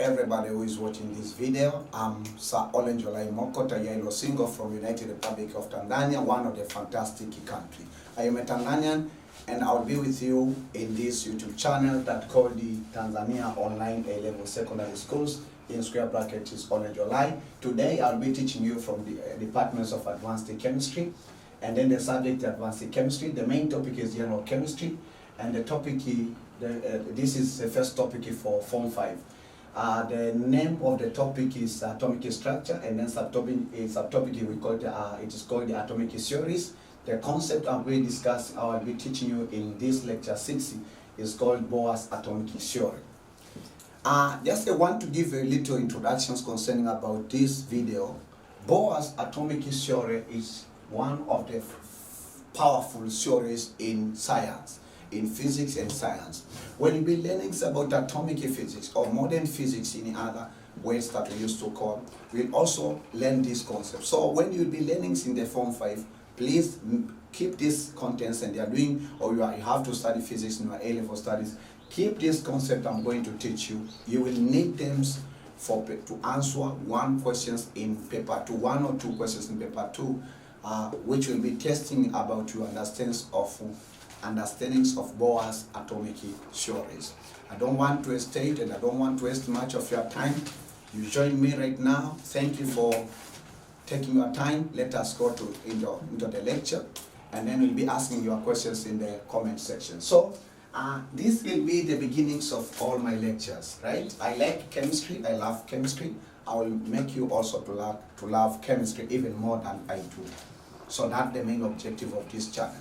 everybody who is watching this video. I'm Sir Olenjolai Yailo Singo from United Republic of Tanzania, one of the fantastic country. I am a Tanzanian and I'll be with you in this YouTube channel that called the Tanzania Online A-Level Secondary Schools. In square bracket is Olenjolai. Today I'll be teaching you from the departments of Advanced Chemistry, and then the subject Advanced Chemistry. The main topic is General Chemistry, and the topic this is the first topic for Form 5. The name of the topic is atomic structure, and then subtopic we call it is called the atomic series. The concept I'm going to discuss, I will be teaching you in this lecture 60, is called Bohr's atomic theory. Just I want to give a little introductions concerning about this video. Bohr's atomic theory is one of the powerful theories in science, in physics and science. When you be learning about atomic physics or modern physics in other ways that we used to call, we'll also learn this concept. So when you'll be learning in the Form 5, please keep these contents, and they are doing, or you have to study physics in your A-level studies. Keep this concept I'm going to teach you. You will need them to answer one questions in paper 2, one or two questions in paper 2, which will be testing about your understandings of Bohr's atomic theories. I don't want to waste it, and I don't want to waste much of your time. You join me right now. Thank you for taking your time. Let us go into the lecture, and then we'll be asking your questions in the comment section. So this will be the beginnings of all my lectures, right? I like chemistry. I love chemistry. I will make you also to love chemistry even more than I do. So that's the main objective of this channel.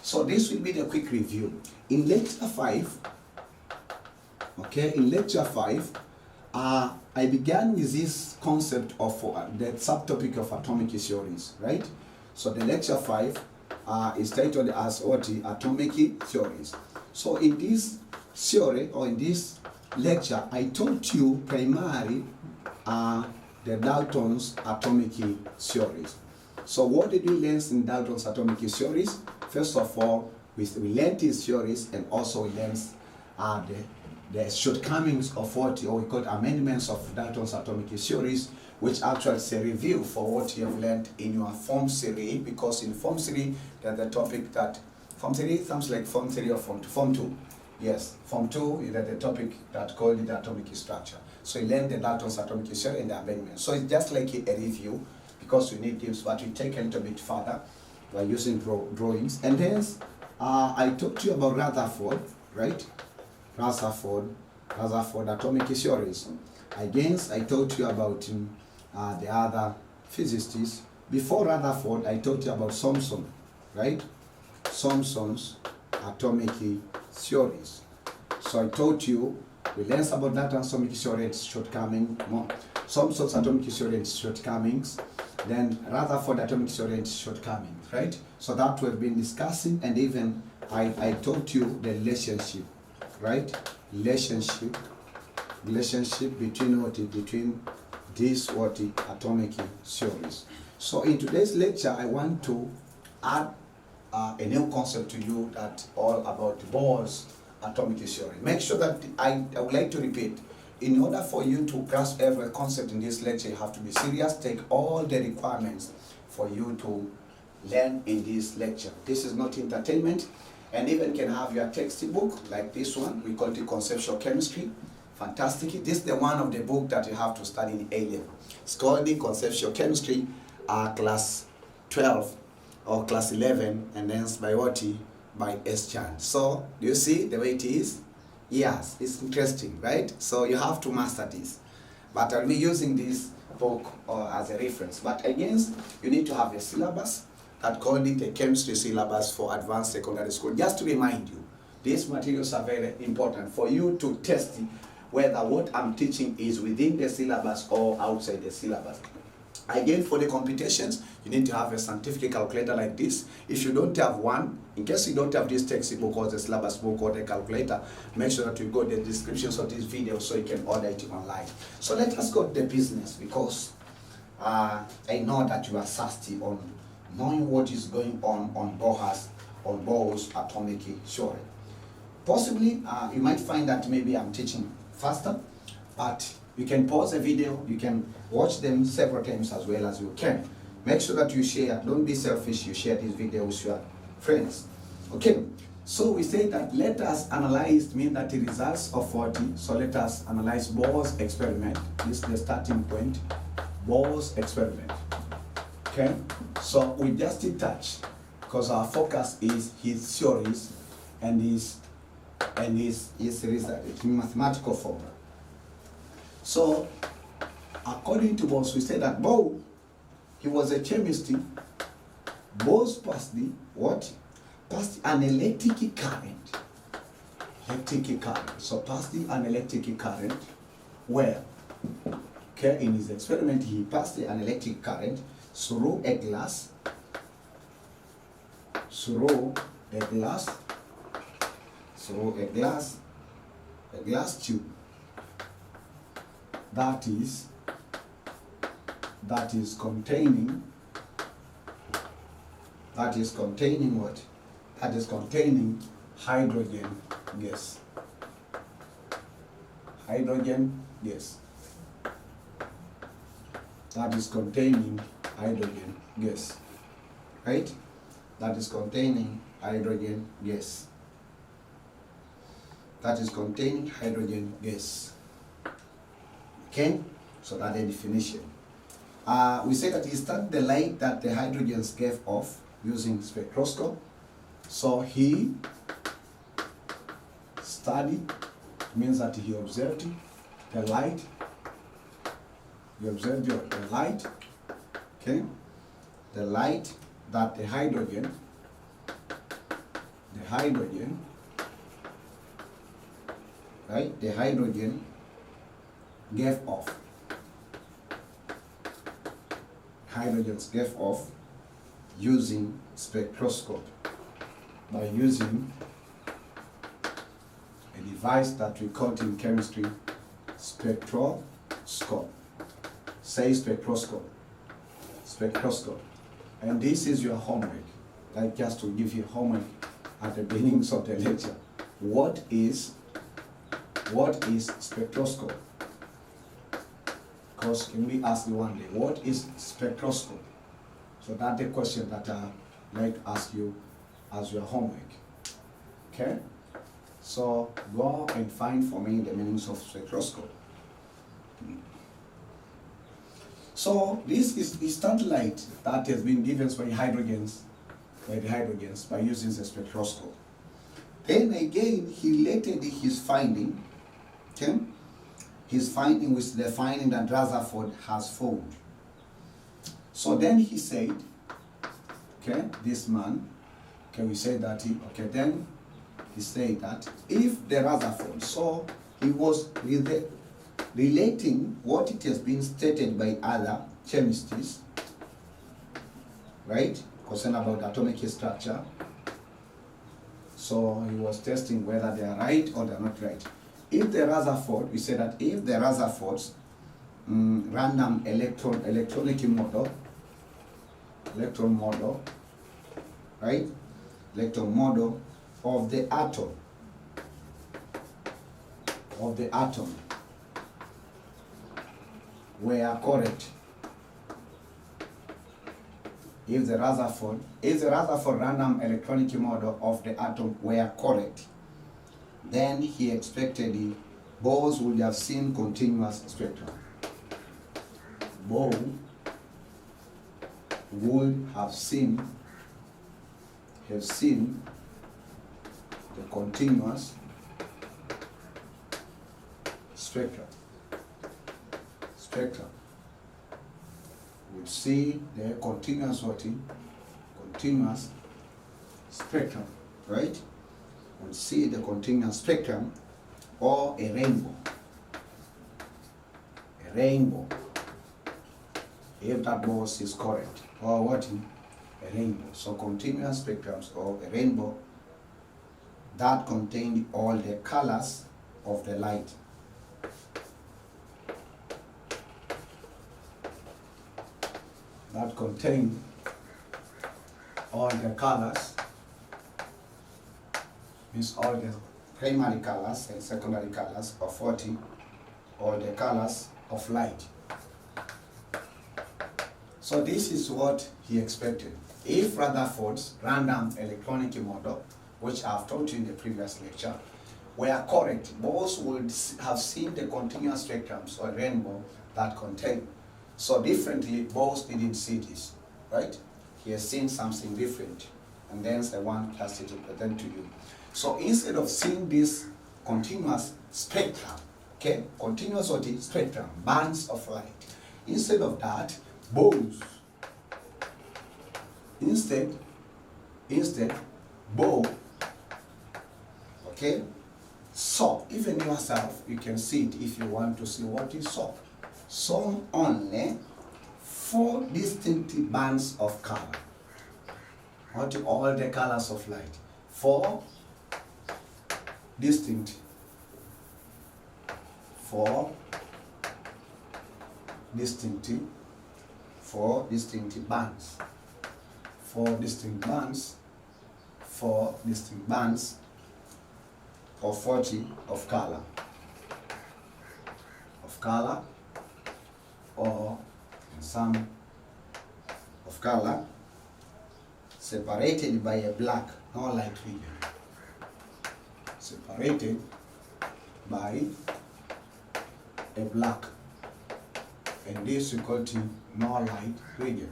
So this will be the quick review. In lecture 5, I began with this concept of the subtopic of atomic theories, right? So the lecture 5 is titled as atomic theories. So in this theory, or in this lecture, I taught you primarily the Dalton's atomic theories. So what did we learn in Dalton's atomic theories? First of all, we learned his theories, and also we learned the shortcomings of what we call amendments of Dalton's atomic theories, which actually is a review for what you have learned in your Form 3, because in Form 3, there's the topic that, Form 3 sounds like Form 3 or Form 2. Yes, Form 2 is the topic that called the atomic structure. So you learn the Dalton's atomic theory and the amendments. So it's just like a review, because you need this, but we take a little bit further by using drawings. And then I talked to you about Rutherford, right? Rutherford atomic theories. Again, I told you about the other physicists. Before Rutherford, I told you about Thomson, right? Thomson's atomic theories. So I told you, we learned about that atomic theory and shortcomings, Thomson's atomic theory and shortcomings, then Rutherford atomic theory and shortcomings, right? So that we've been discussing, and even I taught you the relationship, right? Relationship between between these atomic theories. So in today's lecture, I want to add a new concept to you that all about Bohr's atomic theory. Make sure that I would like to repeat, in order for you to grasp every concept in this lecture, you have to be serious, take all the requirements for you to learn in this lecture. This is not entertainment, and even can have your textbook like this one. We call it Conceptual Chemistry. Fantastic. This is the one of the book that you have to study in A-level. It's called the Conceptual Chemistry, class 12 or class 11, and then by S-Chan. So do you see the way it is? Yes, it's interesting, right? So you have to master this. But I'll be using this book as a reference. But again, you need to have a syllabus that called it a chemistry syllabus for advanced secondary school. Just to remind you, these materials are very important for you to test whether what I'm teaching is within the syllabus or outside the syllabus. Again, for the computations, you need to have a scientific calculator like this. If you don't have one, in case you don't have this textbook or the syllabus book or the calculator, make sure that you go to the descriptions of this video so you can order it online. So let us go to the business, because I know that you are thirsty on knowing what is going on Bohr's atomic theory. Possibly, you might find that maybe I'm teaching faster, but You can pause the video, you can watch them several times as well as you can. Make sure that you share, don't be selfish, you share this video with your friends. Okay, so we say that let us analyze, mean that the results of 40, so let us analyze Bohr's experiment. This is the starting point, Bohr's experiment. Okay, so we just touch, because our focus is his theories and his result, in mathematical formula. So, according to Bose, we say that Bohr, he was a chemist. Bose passed the what? Passed an electric current. Electric current. So passed an electric current where? Okay, in his experiment he passed an electric current through a glass. Through a glass tube. That is containing what? That is containing hydrogen gas. Hydrogen gas. That is containing hydrogen gas. Right? That is containing hydrogen gas. That is containing hydrogen gas. Okay? So that's the definition. We say that he studied the light that the hydrogens gave off using spectroscope. So he studied, means that he observed the light. He observed the light, okay? The light that the hydrogen right? The hydrogen gave off. Hydrogens gave off using spectroscope, by using a device that we call in chemistry spectroscope. Say spectroscope. Spectroscope. And this is your homework. Like just to give you homework at the beginning of the lecture. What is spectroscope? Because can we ask you one day, what is spectroscope? So that's the question that I like to ask you as your homework. Okay? So go and find for me the meanings of spectroscope. So this is instant light that has been given by the hydrogens by using the spectroscope. Then again he related his finding, okay? His finding with the finding that Rutherford has found. So then he said, okay, this man, okay, we say that then he said that if the Rutherford, so he was relating what it has been stated by other chemists, right, concerned about atomic structure. So he was testing whether they are right or they are not right. If the Rutherford, we say that if the Rutherford's random electronic model, right, electron model of the atom were correct. If the Rutherford random electronic model of the atom were correct, then he expected Bose would have seen continuous spectrum. Bose would have seen the continuous spectrum. Would see the continuous spectrum, right? Would see the continuous spectrum or a rainbow. If that Bose is correct, or what? A rainbow. So continuous spectrums or a rainbow that contain all the colors of the light. That contain all the colors, means all the primary colors and secondary colors of 40, all the colors of light. So this is what he expected. If Rutherford's random electronic model, which I've taught you in the previous lecture, were correct, Bose would have seen the continuous spectrums or rainbow that contain. So differently, Bose didn't see this, right? He has seen something different, and then I want us to present to you. So instead of seeing this continuous spectrum, okay, continuous spectrum, bands of light, instead of that, Bose, instead, Bose, okay, saw, even yourself, you can see it if you want to see what he saw only 4 distinct bands of color. What all the colors of light? 4 distinct bands. 4 distinct bands of 40 of color or some of color separated by a black, no light region. Separated by a black, and this we call to no light region.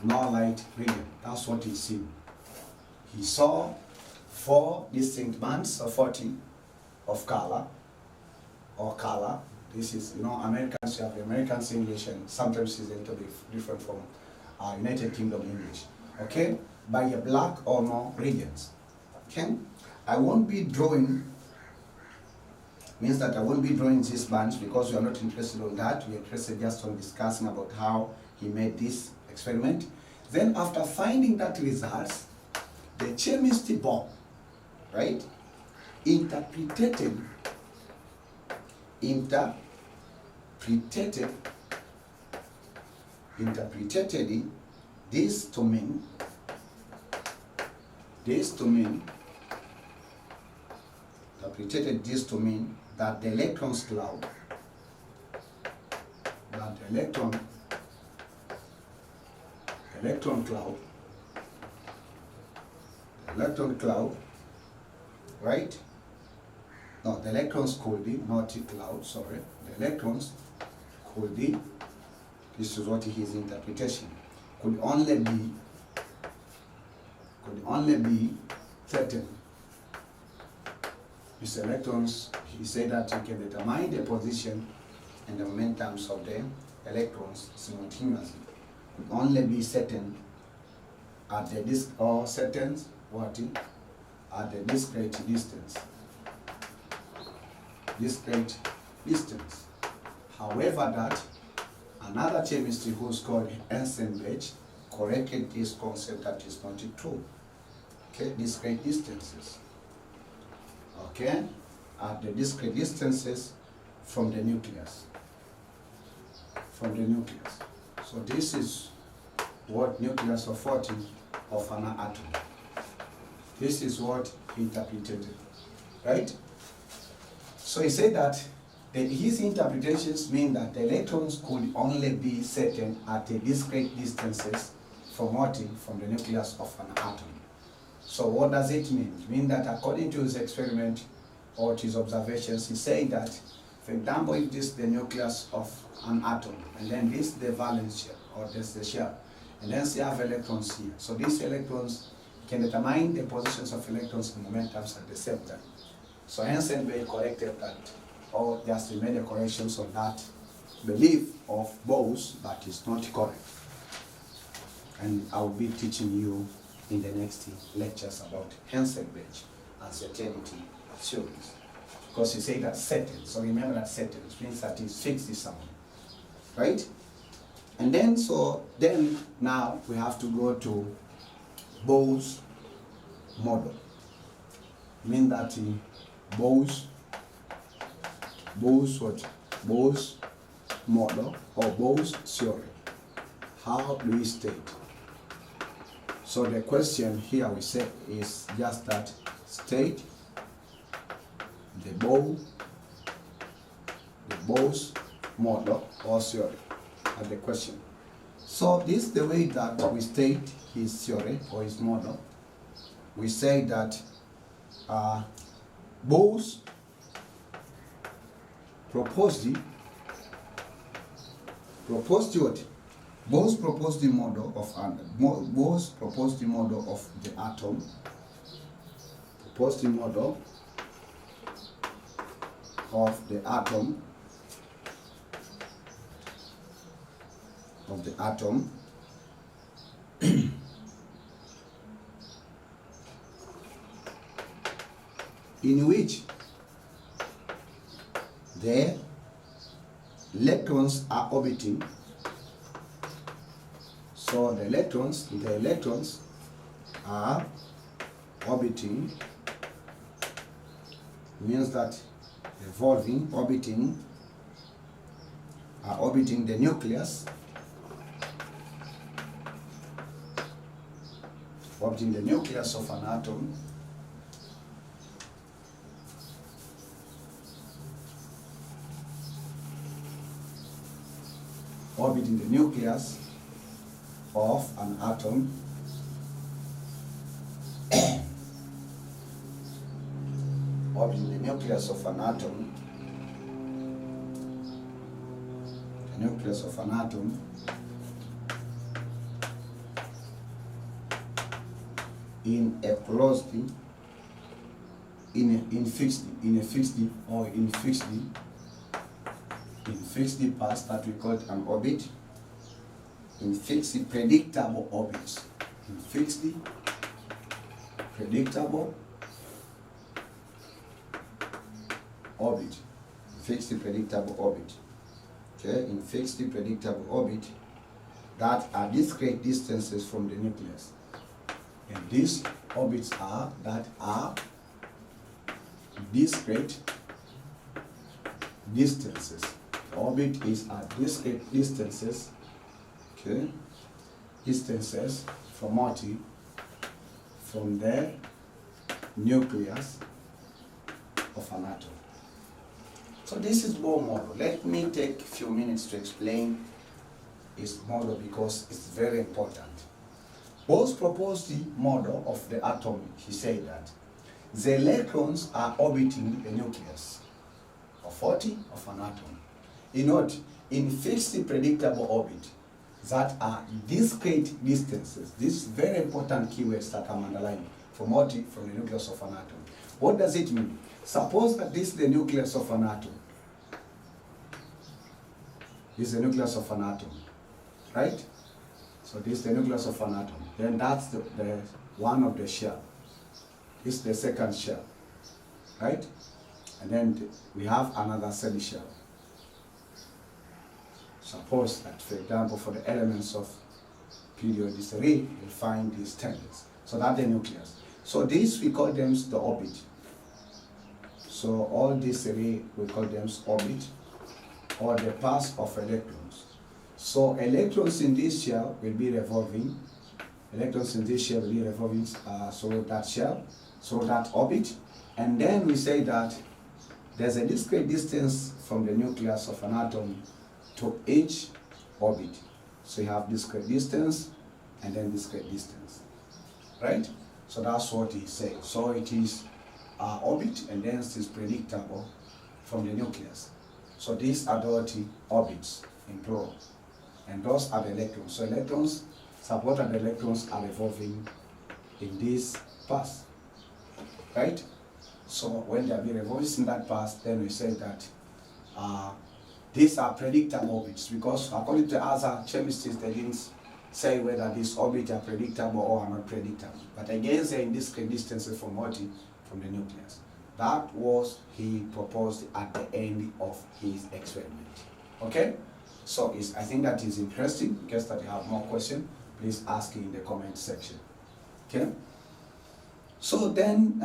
No light region. That's what he seen. He saw 4 distinct bands of 40 of color or color. This is, Americans, you have American English, and sometimes it's a little bit different from United Kingdom English. Okay? By a black or no regions. Okay? I won't be drawing, means that I won't be drawing these bands because we are not interested in that. We are interested just on discussing about how he made this experiment. Then after finding that results, the chemist Bohr, right, interpreted this to mean that the electron cloud, right? No, the electrons could be, not a cloud, sorry. The electrons could be, this is what his interpretation, could only be certain. These electrons, he said that you can determine the position and the momentums of the electrons simultaneously. Could only be certain at the at the discrete distance. However, that another chemist who's called Olenjolai corrected this concept that is not true. Okay, discrete distances. Okay, at the discrete distances from the nucleus. So this is what nucleus of 40 of an atom. This is what he interpreted, right? So he said that his interpretations mean that the electrons could only be certain at the discrete distances from the nucleus of an atom. So what does it mean? It means that according to his experiment or his observations, he said that, for example, if this is the nucleus of an atom, and then this is the valence shell, or this is the shell, and then you have electrons here. So these electrons can determine the positions of electrons and momentums at the same time. So Olenjolai corrected that, or just made the corrections on that belief of Bose that is not correct. And I will be teaching you in the next lectures about Olenjolai uncertainty theories. Because he said that certain, so remember that certain means that it's fixed somewhere, right? And then, now we have to go to Bose model. Mean that Bose model or Bose theory. How do we state? So the question here we say is just that state the Bose Bose model or theory at the question. So this is the way that we state his theory or his model. We say that Bose proposed what? Bose proposed the model of Bose proposed the model of the atom. Proposed the model of the atom. In which the electrons are orbiting. So the electrons are orbiting, means that orbiting the nucleus, orbiting the nucleus of an atom. Orbiting the nucleus of an atom. Orbiting the nucleus of an atom. The nucleus of an atom in a fixed path that we call an orbit, in fixed predictable orbits, in fixed predictable orbit, fixed predictable orbit, okay, in fixed predictable orbit that are discrete distances from the nucleus. And these orbits are discrete distances. The orbit is at discrete distances, okay, distances from from the nucleus of an atom. So this is Bohr model. Let me take a few minutes to explain his model because it's very important. Bose proposed the model of the atom. He said that the electrons are orbiting the nucleus of an atom. In fixed predictable orbit that are discrete distances. These very important keywords that I'm underlining from the nucleus of an atom. What does it mean? Suppose that this is the nucleus of an atom. This is the nucleus of an atom, right? So this is the nucleus of an atom. Then that's the one of the shell. This is the second shell, right? And then we have another third shell. Suppose that, for example, for the elements of period array, we find these tangents. So that's the nucleus. So these we call them the orbit. So all this array we call them orbit, or the path of electrons. So electrons in this shell will be revolving. Electrons in this shell will be revolving through that shell, through that orbit. And then we say that there's a discrete distance from the nucleus of an atom to each orbit. So you have discrete distance and then discrete distance, right? So that's what he's saying. So it is orbit and then it is predictable from the nucleus. So these are the orbits in plural. And those are the electrons. So electrons, support and electrons are revolving in this path, right? So when they are being revolving in that path, then we say that these are predictable orbits, because according to other chemists, they didn't say whether these orbits are predictable or are not predictable. But again, they're in discrete distances from from the nucleus. That was he proposed at the end of his experiment. Okay? So I think that is interesting. In case that you have more questions, please ask in the comment section. Okay? So then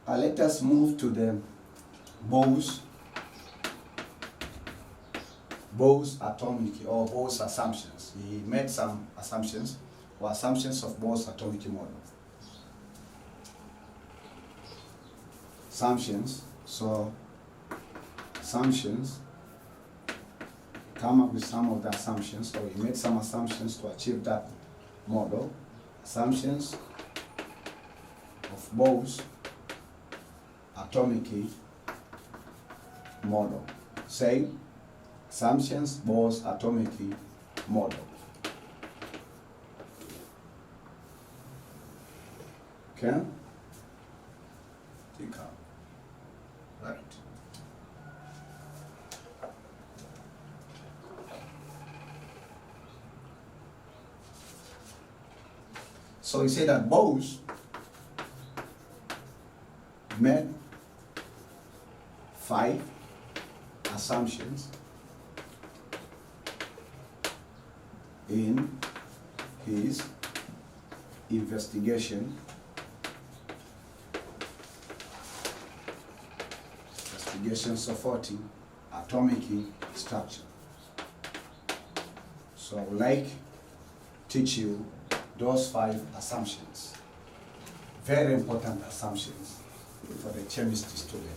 let us move to the Bose atomic or Bose assumptions. He made some assumptions or assumptions of Bose atomic model. Assumptions. So assumptions come up with some of the assumptions, so he made some assumptions to achieve that model. Assumptions of Bose atomic model. Say, assumptions, Bose atomic model. Okay? Take out. Right. So he said that Bose made 5 assumptions in his investigations supporting atomic structure. So I would like to teach you those 5 assumptions. Very important assumptions for the chemistry student.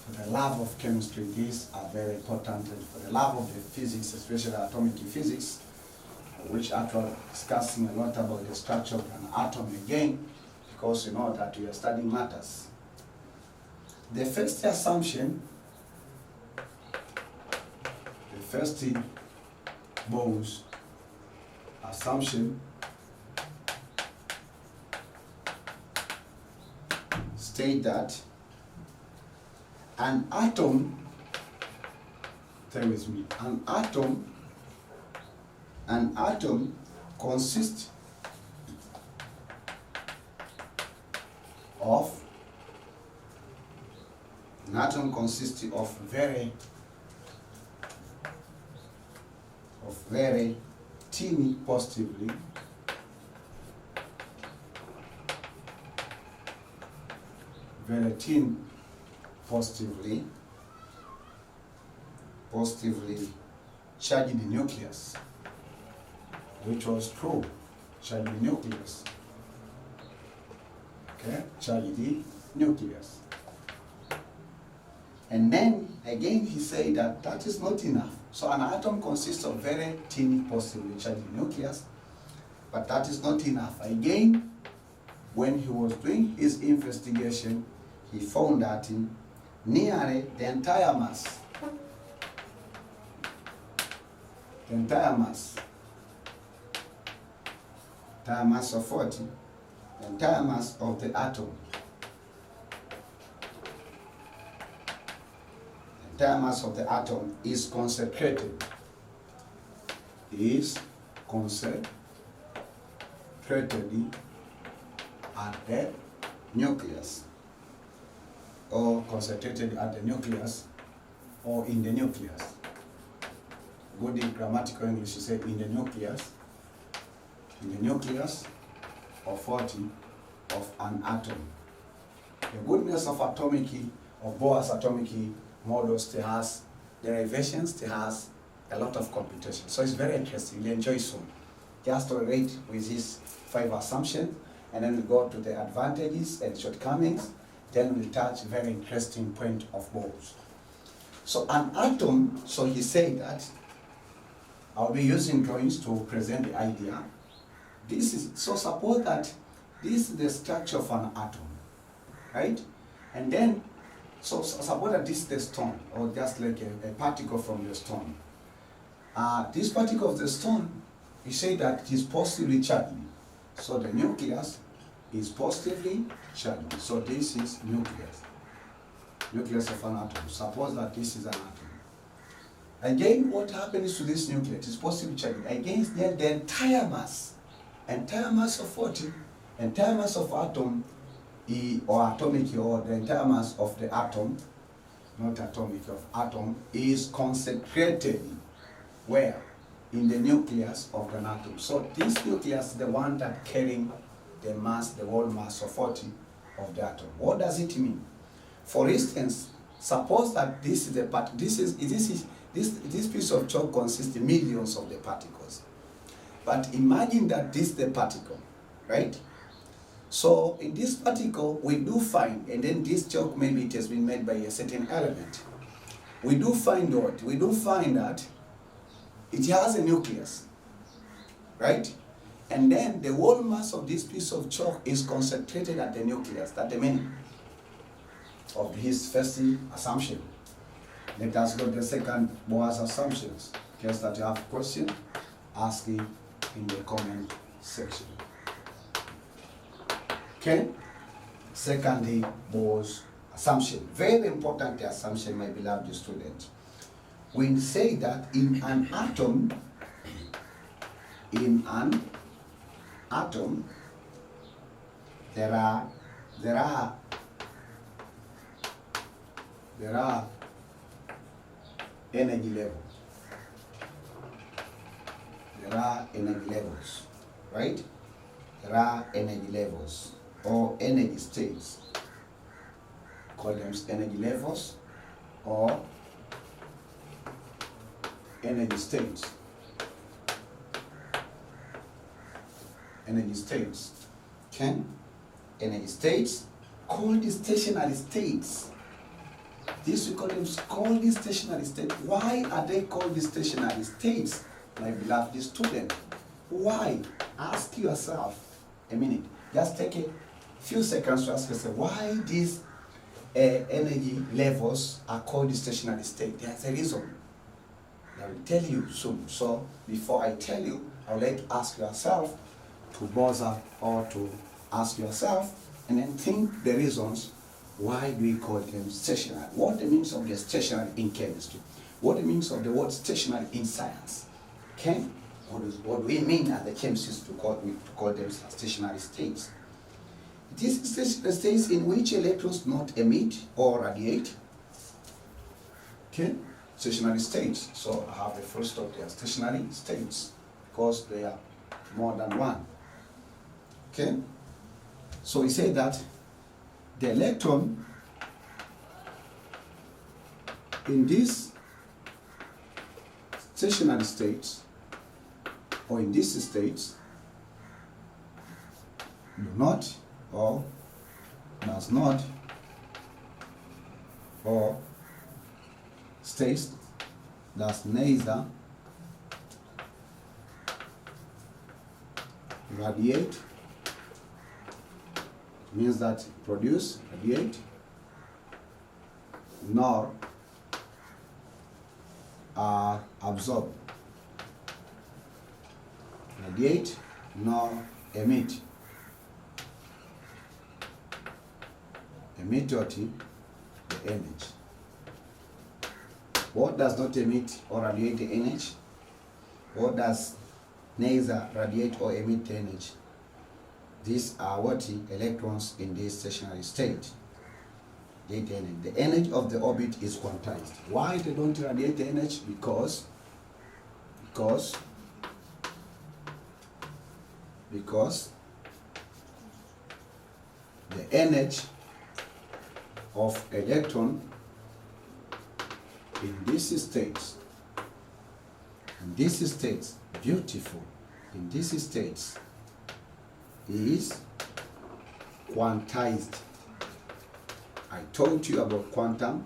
For the love of chemistry, these are very important, and for the love of the physics, especially atomic physics, which actually discussing a lot about the structure of an atom again, because you know that we are studying matters. The first assumption, the first Bose assumption state that an atom, stay with me, an atom consists of very teeny positively charged nucleus, which was true, charged nucleus. Okay, charged nucleus. And then again he said that that is not enough. So an atom consists of very teeny positively charged nucleus, but that is not enough. Again, when he was doing his investigation, he found that in nearly the entire mass of 40, the entire mass of the atom, is concentrated at the nucleus, or concentrated at the nucleus, or in the nucleus. Good in grammatical English, you say in the nucleus of 40 of an atom. The goodness of Bohr's atomic models, they has derivations, they has a lot of computation. So it's very interesting, you'll enjoy soon. Just tolerate with these 5 assumptions, and then we go to the advantages and shortcomings, then we'll touch a very interesting point of Bohr's. So an atom, so he said that, I'll be using drawings to present the idea. So suppose that this is the structure of an atom, right? And then, so suppose that this is the stone, or just like a particle from the stone. This particle of the stone, we say that it is positively charged. So the nucleus is positively charged. So this is nucleus of an atom. Suppose that this is an atom. Again, what happens to this nucleus? It is positively charged. Again, then the entire mass of 40, entire mass of atom, or atomic, or the entire mass of the atom, not atomic, of atom, is concentrated where? In the nucleus of an atom. So this nucleus is the one that carrying the mass, the whole mass of 40 of the atom. What does it mean? For instance, suppose that this is a part. This piece of chalk consists of millions of the particles. But imagine that this is the particle, right? So in this particle, we do find, and then this chalk, maybe it has been made by a certain element. we do find what? We do find that it has a nucleus, right? And then the whole mass of this piece of chalk is concentrated at the nucleus. That's the meaning of his first assumption. Let us go to the second Bohr's assumptions. In case that you have a question, ask it in the comment section. Okay? Secondly, Bohr's assumption. Very important assumption, my beloved student. We say that in an atom, there are energy levels. There are energy levels, right? There are energy levels or energy states. Call them energy levels or energy states. Energy states. Okay? Energy states called stationary states. This we call them called stationary states. Why are they called stationary states, my beloved student? Why? Ask yourself a minute. Just take a few seconds to ask yourself why these energy levels are called stationary state. There's a reason. I will tell you soon. So before I tell you, I would like to ask yourself to bother or to ask yourself and then think the reasons why do we call them stationary. What the means of the stationary in chemistry? What the means of the word stationary in science? Okay? What do we mean as the chemists to call them stationary states? These stationary states in which electrons not emit or radiate. Okay? Stationary states. So I have the full stop there. Stationary states because they are more than one. Okay? So we say that the electron in these stationary states or in these states do not or does not or states does neither radiate, means that produce, radiate, nor absorb. Radiate nor emit. Emit what? The energy. What does not emit or radiate the energy? What does neither radiate or emit the energy? These are what? Electrons in this stationary state. The energy of the orbit is quantized. Why they don't radiate the energy? Because the energy of electron in these states, beautiful, in these states is quantized. I told you about quantized.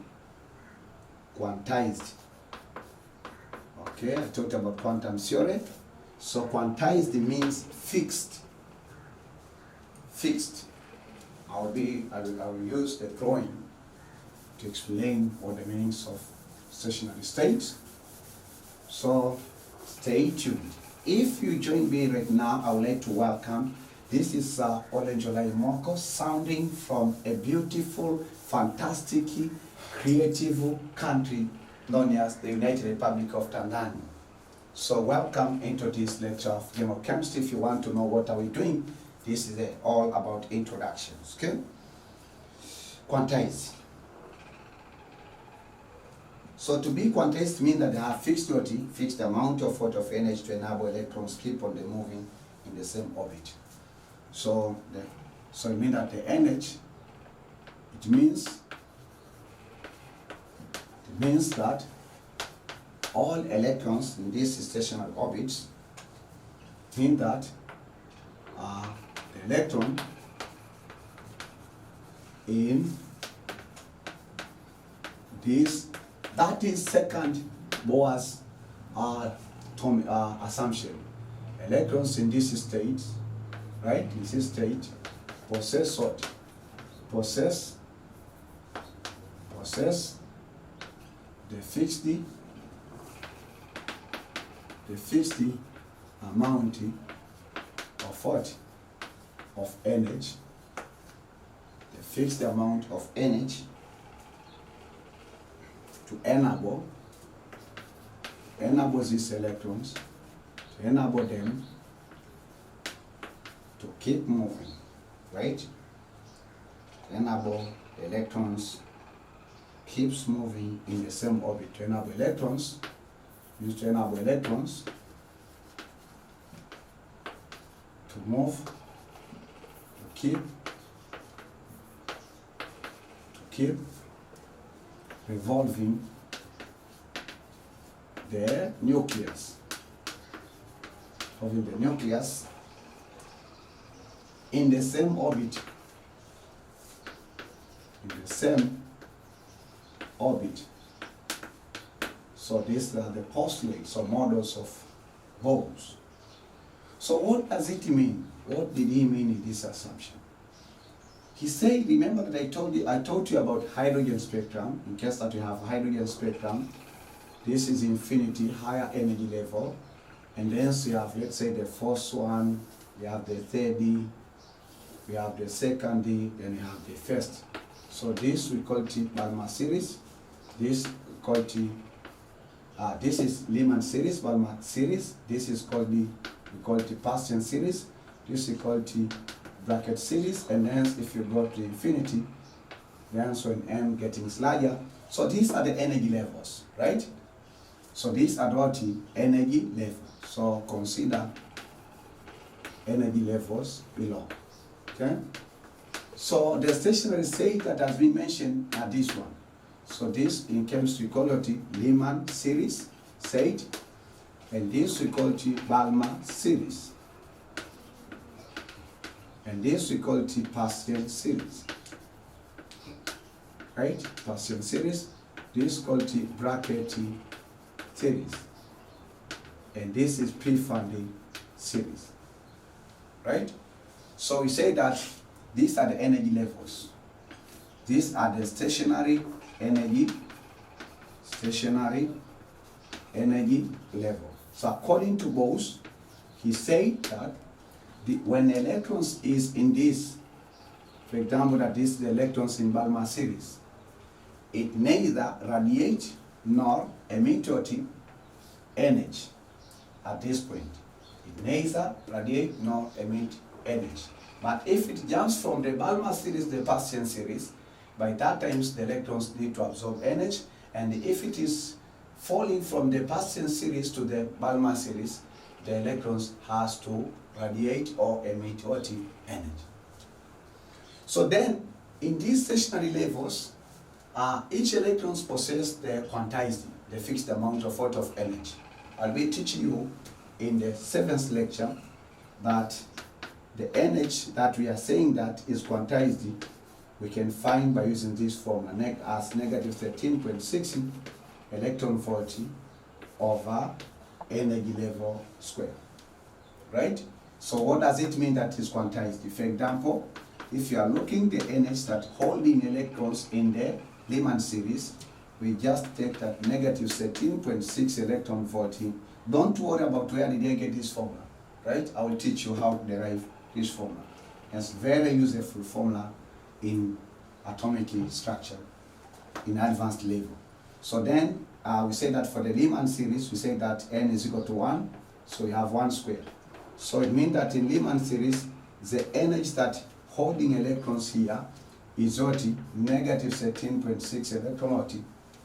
Okay, I talked about quantum theory. So quantized means fixed. Fixed. I will use the drawing to explain what the meanings of stationary states. So stay tuned. If you join me right now, I would like to welcome. This is Olenjolai sounding from a beautiful, fantastic, creative country known as the United Republic of Tanzania. So welcome into this lecture of Game of Chemistry. If you want to know what are we doing, this is all about introductions. Okay? Quantized. So to be quantized means that they have fixed amount of energy to enable electrons keep on moving in the same orbit. So it means that the energy, it means that all electrons in these stationary orbits mean that the electron in this That is second Bohr's assumption. Electrons in this state, right? In this state, possess what? Possess the fixed amount of what? Of energy. The fixed amount of energy to enable these electrons, to enable them to keep moving, right? To enable the electrons keeps moving in the same orbit. To enable electrons, used to enable electrons to move, to keep revolving the nucleus, in the same orbit, So these are the postulates or models of Bose. So what does it mean? What did he mean in this assumption? He said, remember that I told you about hydrogen spectrum. In case that you have hydrogen spectrum, this is infinity, higher energy level. And then so you have, let's say, the first one, you have the third D, we have the second D, then you have the first. So this we call it Balmer series. This we call it, this is Lyman series, Balmer series. This is called we call it Paschen series. This we call it bracket series. And hence, if you go to infinity, then so in n getting larger. So these are the energy levels, right? So these are what energy level. So consider energy levels below. Okay? So the stationary state that has been mentioned are this one. So this in chemistry we call it Lyman series state, and this we call it Balmer series, and this we call it Paschen series. Right? Paschen series. This is called it bracket series, and this is pre-funding series. Right? So we say that these are the energy levels. These are the stationary energy level. So according to Bose, he said that when electrons is in this, for example, that this is the electrons in Balmer series, it neither radiate nor emit energy at this point. It neither radiate nor emit energy. But if it jumps from the Balmer series to the Paschen series, by that time the electrons need to absorb energy, and if it is falling from the Paschen series to the Balmer series, the electrons has to radiate or emit energy. So then, in these stationary levels, each electrons possess the quantized, the fixed amount of energy. I'll be teaching you in the 7th lecture that the energy that we are saying that is quantized, we can find by using this formula as negative 13.6 electron volt over energy level square. Right? So what does it mean that is quantized? For example, if you are looking the energy that holding electrons in the Lyman series, we just take that negative 13.6 electron volt. Don't worry about where did I get this formula. Right? I will teach you how to derive this formula. It's very useful formula in atomic structure in advanced level. So then we say that for the Lyman series, we say that n is equal to 1, so we have 1 squared. So it means that in Lyman series, the energy that holding electrons here is what? Negative 13.6 electron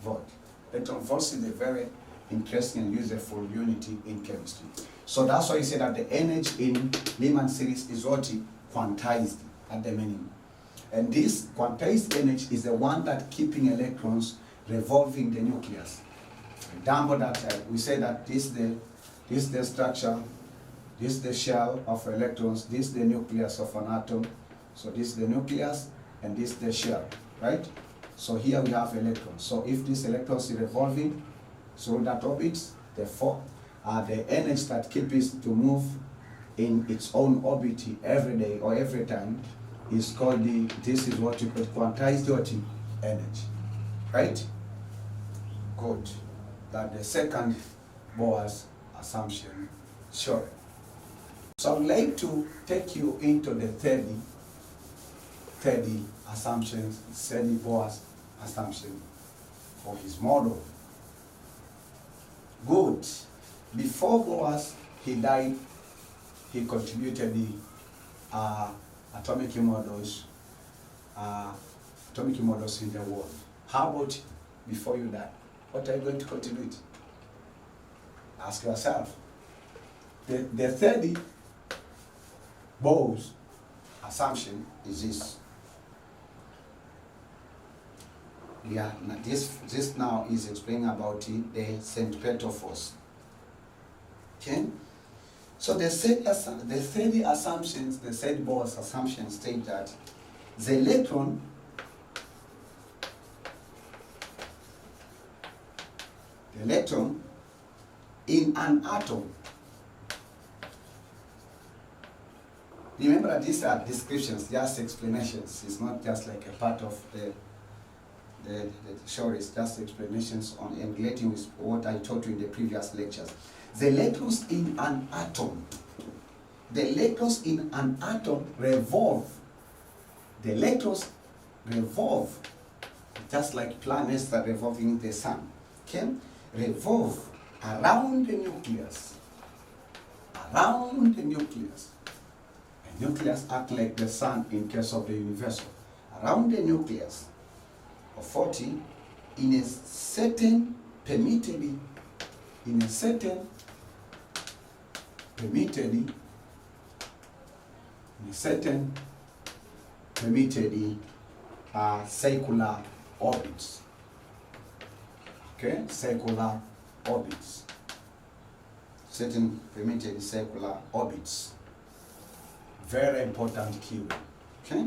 volt. Electron volt is a very interesting and useful unity in chemistry. So that's why I say that the energy in Lyman series is what? Quantized at the minimum. And this quantized energy is the one that keeping electrons revolving the nucleus. For example, that we say that this is the structure, this is the shell of electrons, this is the nucleus of an atom. So this is the nucleus and this is the shell, right? So here we have electrons. So if this electron is revolving through that orbit, therefore the energy that keeps it to move in its own orbit every day or every time is called this is what you call quantized energy. Right? Good. That the second Bohr's assumption. Sure. So I would like to take you into the 30 assumptions, 30 Bohr's assumption for his model. Good. Before Bohr's, he died, he contributed the atomic models in the world. How about before you die? What are you going to contribute? Ask yourself. The 30 Bohr's assumption is this. Yeah, this now is explaining about the centripetal force. Okay? So the 30 assumptions, the 30 Bohr's assumptions state that the electron in an atom, remember that these are descriptions, just explanations. It's not just like a part of the show, is just explanations on and relating with what I taught you in the previous lectures. The electrons in an atom, revolve. The electrons revolve just like planets that revolve in the sun. Okay? Revolve around the nucleus. Around the nucleus. The nucleus acts like the sun in case of the universal. Around the nucleus of 40 in a certain permitted circular orbits. Okay, circular orbits. Certain permitted circular orbits. Very important keyword. Okay.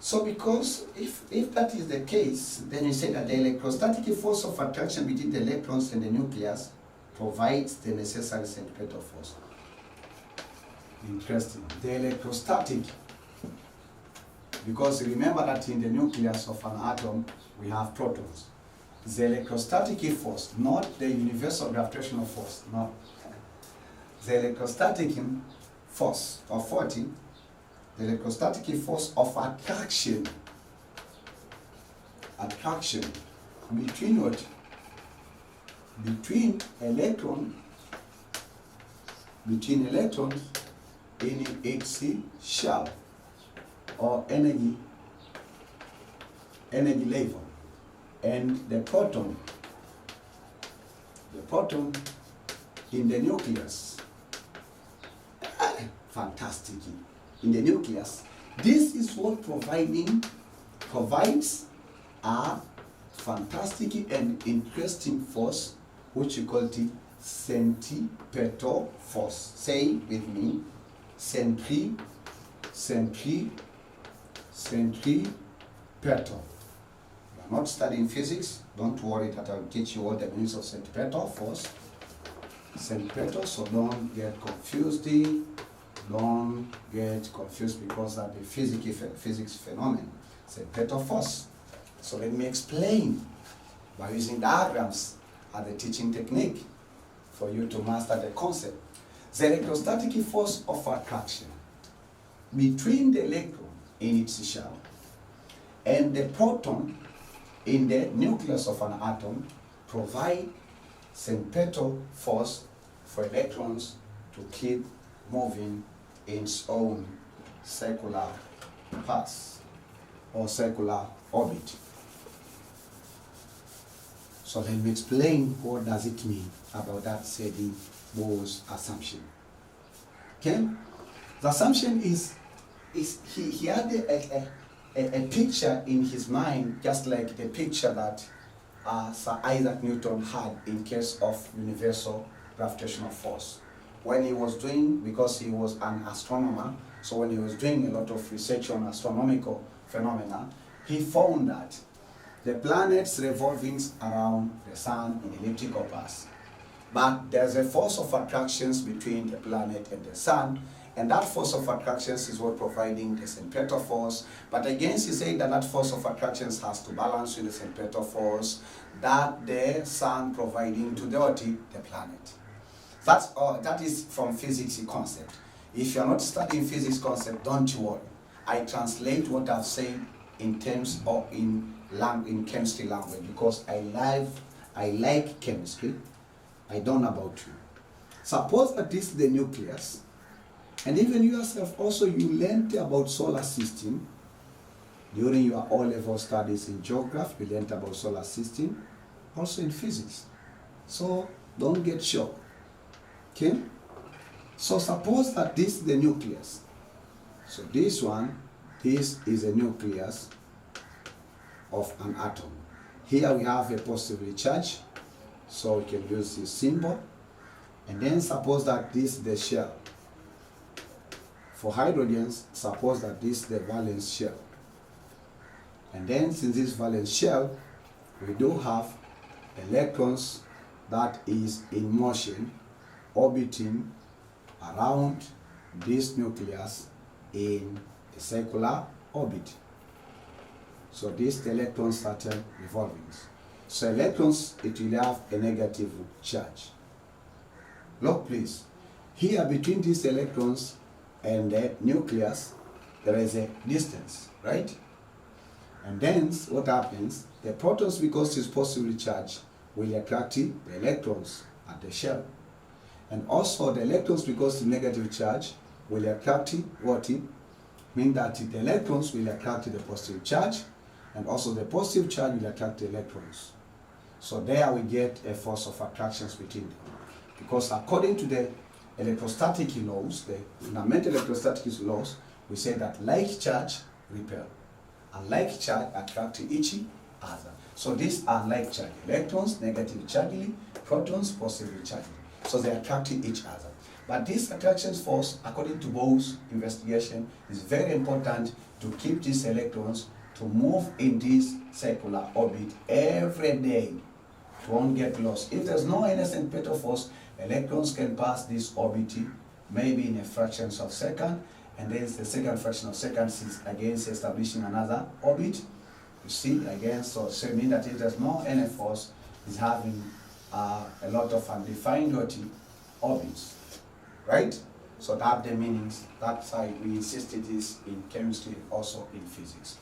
So because if that is the case, then you say that the electrostatic force of attraction between the electrons and the nucleus provides the necessary centripetal force. Interesting. The electrostatic, because remember that in the nucleus of an atom we have protons. The electrostatic force, not the universal gravitational force, no. The electrostatic force of 40, the electrostatic force of attraction between what? Between electrons in its shell or energy level, and the proton in the nucleus. Fantastic. In the nucleus. This is what provides a fantastic and interesting force, which you call the centripetal force. Say with me, centripetal. You are not studying physics, don't worry that I'll teach you all the meanings of centripetal force. Centripetal, so don't get confused. Don't get confused because of the physics phenomenon. Centripetal force. So let me explain by using diagrams as a teaching technique for you to master the concept. The electrostatic force of attraction between the electron in its shell and the proton in the nucleus of an atom provide centripetal force for electrons to keep moving in its own circular path or circular orbit. So let me explain what does it mean about that said Bohr's assumption. Okay? The assumption is he had a picture in his mind, just like the picture that Sir Isaac Newton had in case of universal gravitational force. When he was doing, because he was an astronomer, so when he was doing a lot of research on astronomical phenomena, he found that the planets revolving around the sun in elliptical paths. But there's a force of attraction between the planet and the sun, and that force of attraction is what providing the centripetal force. But again, he said that that force of attraction has to balance with the centripetal force that the sun providing to the planet. That is from physics concept. If you are not studying physics concept, don't you worry. I translate what I've said in terms of in chemistry language, because I like chemistry. I don't know about you. Suppose that this is the nucleus, and even yourself also you learned about solar system during your O-level studies in geography. You learned about solar system, also in physics. So don't get shocked. Okay? So suppose that this is the nucleus. So this is a nucleus of an atom. Here we have a positively charged, so we can use this symbol. And then suppose that this is the shell. For hydrogens, suppose that this is the valence shell. And then since this valence shell, we do have electrons that is in motion, orbiting around this nucleus in a circular orbit. So these electrons started revolving. So electrons, it will have a negative charge. Look please, here between these electrons and the nucleus, there is a distance, right? And then what happens? The protons, because it's positively charged, will attract the electrons at the shell. And also the electrons, because it's negative charge, will attract what? Mean that the electrons will attract the positive charge, and also the positive charge will attract the electrons. So there we get a force of attraction between them. Because according to the electrostatic laws, the fundamental electrostatic laws, we say that like charge repel, and like charge attract each other. So these are like charge. Electrons negatively charged, protons positively charged. So they attract each other. But this attraction force, according to Bose investigation, is very important to keep these electrons to move in this circular orbit every day. It won't get lost. If there's no any centripetal force, electrons can pass this orbit maybe in a fraction of a second, and then the second fraction of a second is against establishing another orbit. You see, again, so it means that if there's no any force, it's having a lot of undefined orbits, right? So that the meanings, that's why we insisted this in chemistry, also in physics.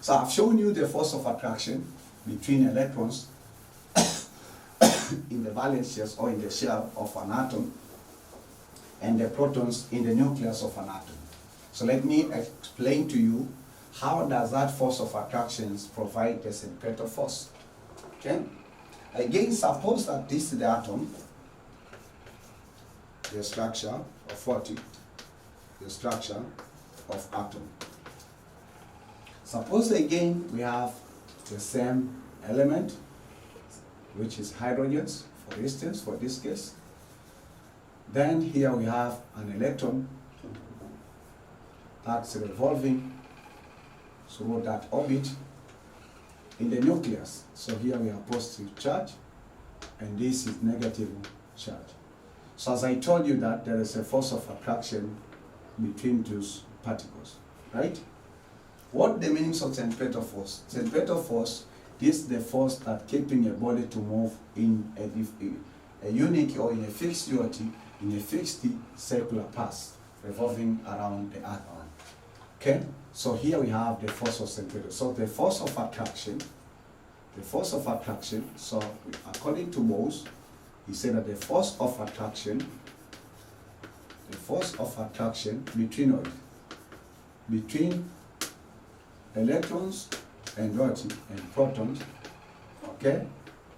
So I've shown you the force of attraction between electrons in the valence shells or in the shell of an atom and the protons in the nucleus of an atom. So let me explain to you how does that force of attraction provide the centripetal force. Okay? Again, suppose that this is the atom, the structure of what? The structure of atom. Suppose again we have the same element, which is hydrogens, for instance, for this case. Then here we have an electron that's revolving through that orbit in the nucleus. So here we have positive charge, and this is negative charge. So as I told you that there is a force of attraction between those particles, right? What the meanings of centripetal force? Centripetal force is the force that keeping a body to move in a unique or in a fixed duality, in a fixed circular path, revolving around the earth. Okay? So here we have the force of centripetal. So the force of attraction, so according to Bose, he said that the force of attraction between electrons and protons, okay,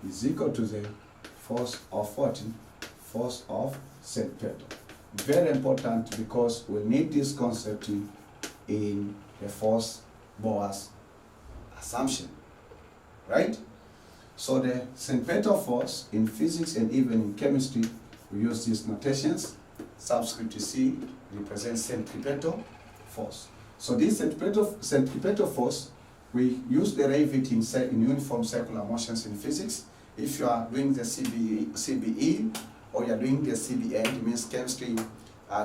is equal to the force of force of centripetal. Very important, because we need this concept in the force Bohr's assumption, right? So the centripetal force in physics and even in chemistry, we use these notations. Subscript C represents centripetal force. So this centripetal force, we use derive it in uniform circular motions in physics. If you are doing the CBE or you are doing the CBN, it means chemistry,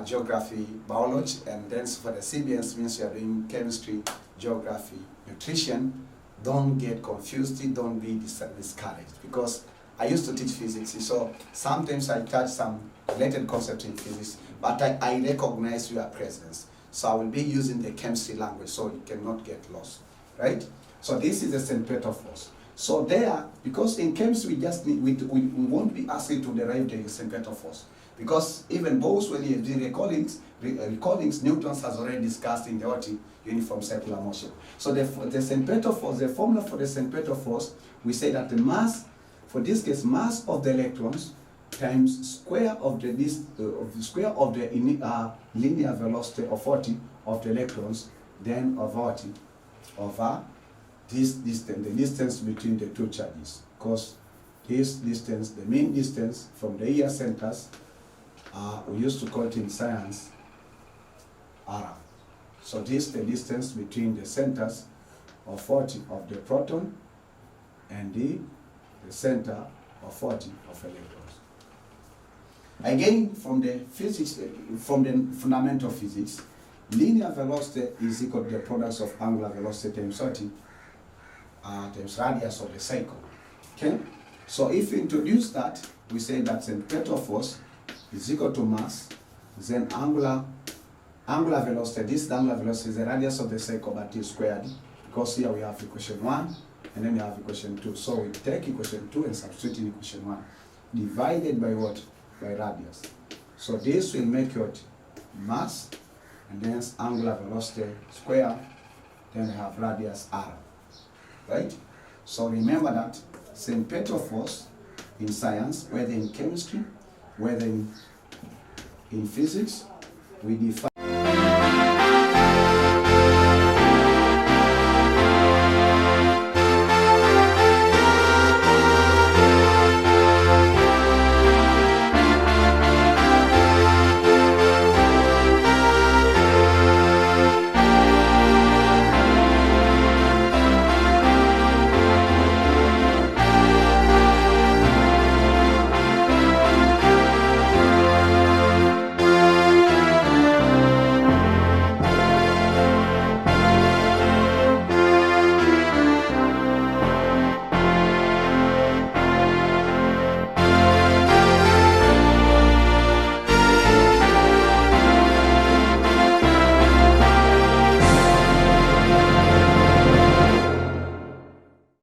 geography, biology, and then for the CBN, means you are doing chemistry, geography, nutrition. Don't get confused, don't be discouraged, because I used to teach physics, so sometimes I touch some related concepts in physics, but I recognize your presence. So I will be using the chemistry language so you cannot get lost, right? So this is the centripetal force. So there, because in chemistry we won't be asked to derive the centripetal force, because even Bose, when he did recordings, Newton has already discussed in the uniform circular motion. So the centripetal force, the formula for the centripetal force, we say that the mass, for this case, mass of the electrons times square of the linear velocity of 40 of the electrons, then over this distance, the distance between the two charges. Because this distance, the mean distance from the ear centers, we used to call it in science R. So this is the distance between the centers of 40 of the proton and the center of 40 of electrons. Again, from the physics, from the fundamental physics, linear velocity is equal to the products of angular velocity times 30 times radius of the cycle. Okay? So if we introduce that, we say that centripetal force is equal to mass, then angular velocity, this angular velocity is the radius of the cycle, but is squared, because here we have equation 1, and then we have equation 2. So we take equation 2 and substitute in equation 1, divided by what? By radius. So this will make your mass, and then angular velocity square, then we have radius r. Right? So remember that centripetal force in science, whether in chemistry, whether in physics, we define